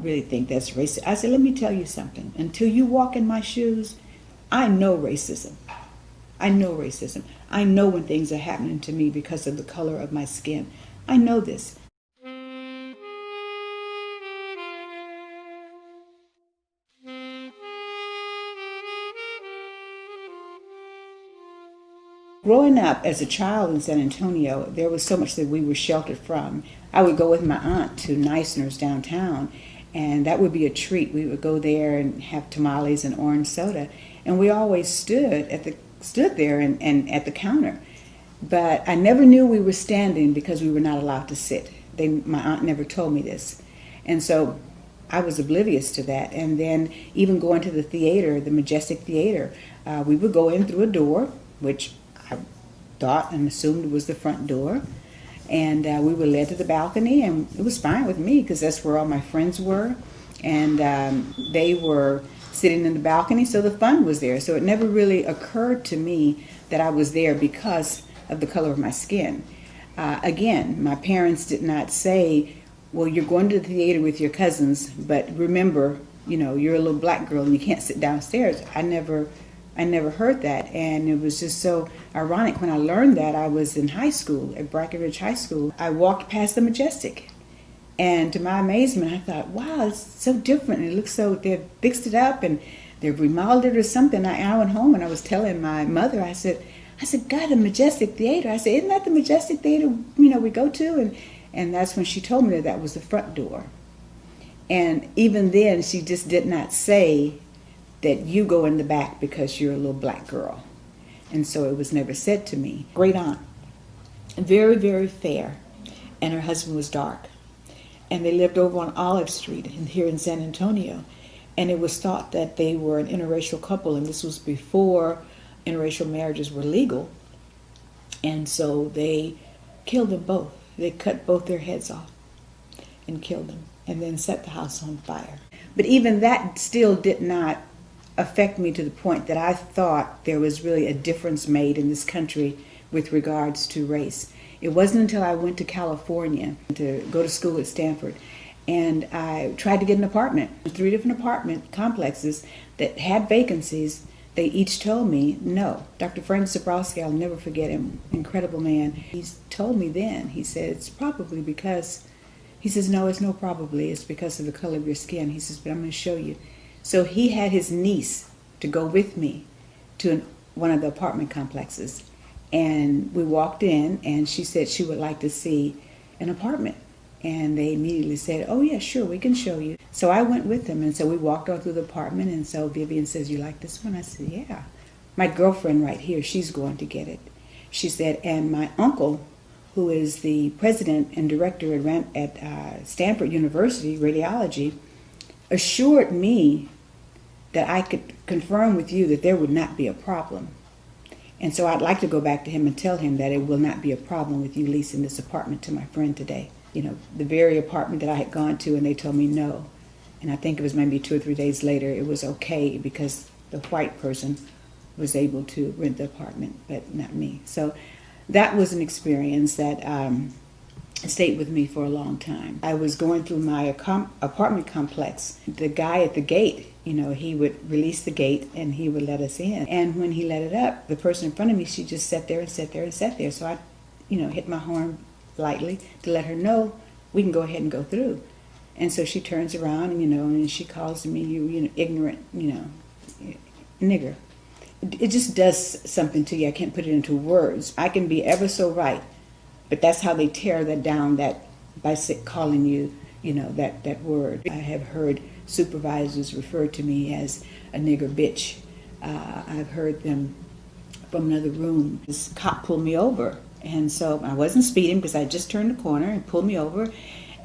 don't really think that's racist. I said, let me tell you something. Until you walk in my shoes, I know racism. I know racism. I know when things are happening to me because of the color of my skin. I know this. Growing up as a child in San Antonio, there was so much that we were sheltered from. I would go with my aunt to Neisner's downtown, and that would be a treat. We would go there and have tamales and orange soda, and we always stood there and at the counter. But I never knew we were standing because we were not allowed to sit. My aunt never told me this, and so I was oblivious to that. And then even going to the theater, the Majestic Theater, we would go in through a door, which I thought and assumed was the front door, and we were led to the balcony, and it was fine with me because that's where all my friends were, and they were sitting in the balcony, so the fun was there. So it never really occurred to me that I was there because of the color of my skin. Again, my parents did not say, well, you're going to the theater with your cousins, but remember, you're a little black girl and you can't sit downstairs. I never heard that, and it was just so ironic. When I learned that, I was in high school, at Brackenridge High School. I walked past the Majestic, and to my amazement, I thought, wow, it's so different. It looks so, they've fixed it up, and they've remodeled it or something. I went home, and I was telling my mother, I said, God, the Majestic Theater. I said, isn't that the Majestic Theater, we go to? And that's when she told me that was the front door. And even then, she just did not say that you go in the back because you're a little black girl. And so it was never said to me. Great aunt, very, very fair, and her husband was dark. And they lived over on Olive Street here in San Antonio. And it was thought that they were an interracial couple, and this was before interracial marriages were legal. And so they killed them both. They cut both their heads off and killed them, and then set the house on fire. But even that still did not affect me to the point that I thought there was really a difference made in this country with regards to race. It wasn't until I went to California to go to school at Stanford, and I tried to get an apartment. 3 different apartment complexes that had vacancies. They each told me no. Dr. Frank Zabrowski, I'll never forget him, incredible man. He told me then, he said, it's probably because, he says, no, it's no probably, it's because of the color of your skin. He says, but I'm going to show you. So he had his niece to go with me to one of the apartment complexes. And we walked in, and she said she would like to see an apartment. And they immediately said, oh, yeah, sure, we can show you. So I went with them, and so we walked all through the apartment, and so Vivian says, you like this one? I said, yeah. My girlfriend right here, she's going to get it. She said, and my uncle, who is the president and director at Stanford University, radiology, assured me that I could confirm with you that there would not be a problem. And so I'd like to go back to him and tell him that it will not be a problem with you leasing this apartment to my friend today. The very apartment that I had gone to, and they told me no. And I think it was maybe 2 or 3 days later, it was okay because the white person was able to rent the apartment, but not me. So that was an experience that stayed with me for a long time. I was going through my apartment complex. The guy at the gate, he would release the gate and he would let us in. And when he let it up, the person in front of me, she just sat there and sat there and sat there. So I, hit my horn lightly to let her know we can go ahead and go through. And so she turns around and she calls me you ignorant, nigger. It just does something to you. I can't put it into words. I can be ever so right, but that's how they tear that down, that by calling you, that word. I have heard supervisors refer to me as a nigger bitch. I've heard them from another room. This cop pulled me over. And so I wasn't speeding because I just turned the corner and pulled me over.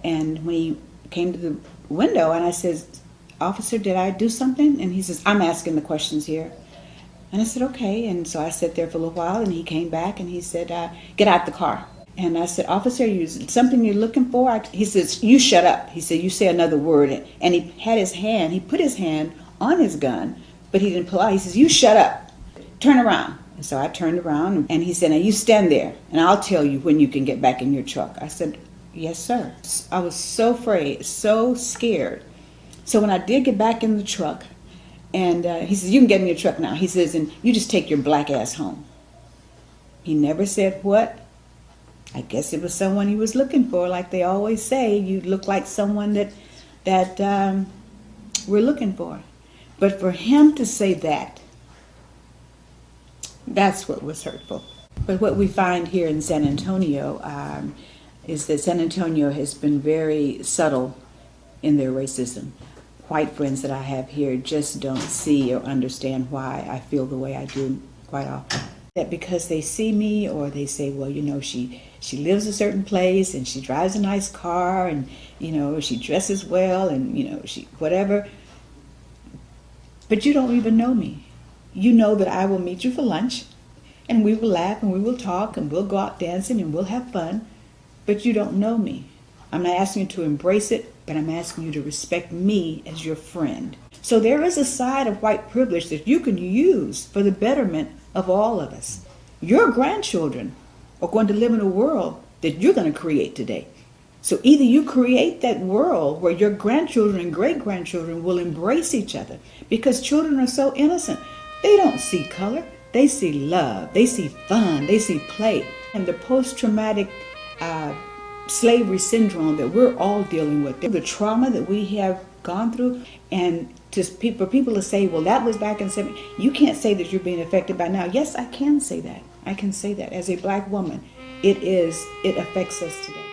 And when he came to the window and I says, officer, did I do something? And he says, I'm asking the questions here. And I said, okay. And so I sat there for a little while and he came back and he said, get out the car. And I said, officer, something you're looking for? He says, you shut up. He said, you say another word. And he put his hand on his gun, but he didn't pull out. He says, you shut up. Turn around. And so I turned around and he said, now you stand there and I'll tell you when you can get back in your truck. I said, yes, sir. I was so afraid, so scared So when I did get back in the truck, and he says, "You can get in your truck now." He says, "And you just take your black ass home." He never said what. I guess it was someone he was looking for. Like they always say, you look like someone that we're looking for. But for him to say that, that's what was hurtful. But what we find here in San Antonio is that San Antonio has been very subtle in their racism. White friends that I have here just don't see or understand why I feel the way I do quite often. That because they see me, or they say, well, you know, she lives a certain place and she drives a nice car, and, you know, she dresses well, and, you know, she whatever. But you don't even know me. You know that I will meet you for lunch, and we will laugh and we will talk and we'll go out dancing and we'll have fun, but you don't know me. I'm not asking you to embrace it, but I'm asking you to respect me as your friend. So there is a side of white privilege that you can use for the betterment of all of us. Your grandchildren are going to live in a world that you're going to create today. So either you create that world where your grandchildren and great-grandchildren will embrace each other, because children are so innocent. They don't see color. They see love. They see fun. They see play. And the post-traumatic slavery syndrome that we're all dealing with, the trauma that we have gone through, and for people to say, well, that was back in 70, you can't say that you're being affected by now. Yes, I can say that. I can say that. As a black woman, it affects us today.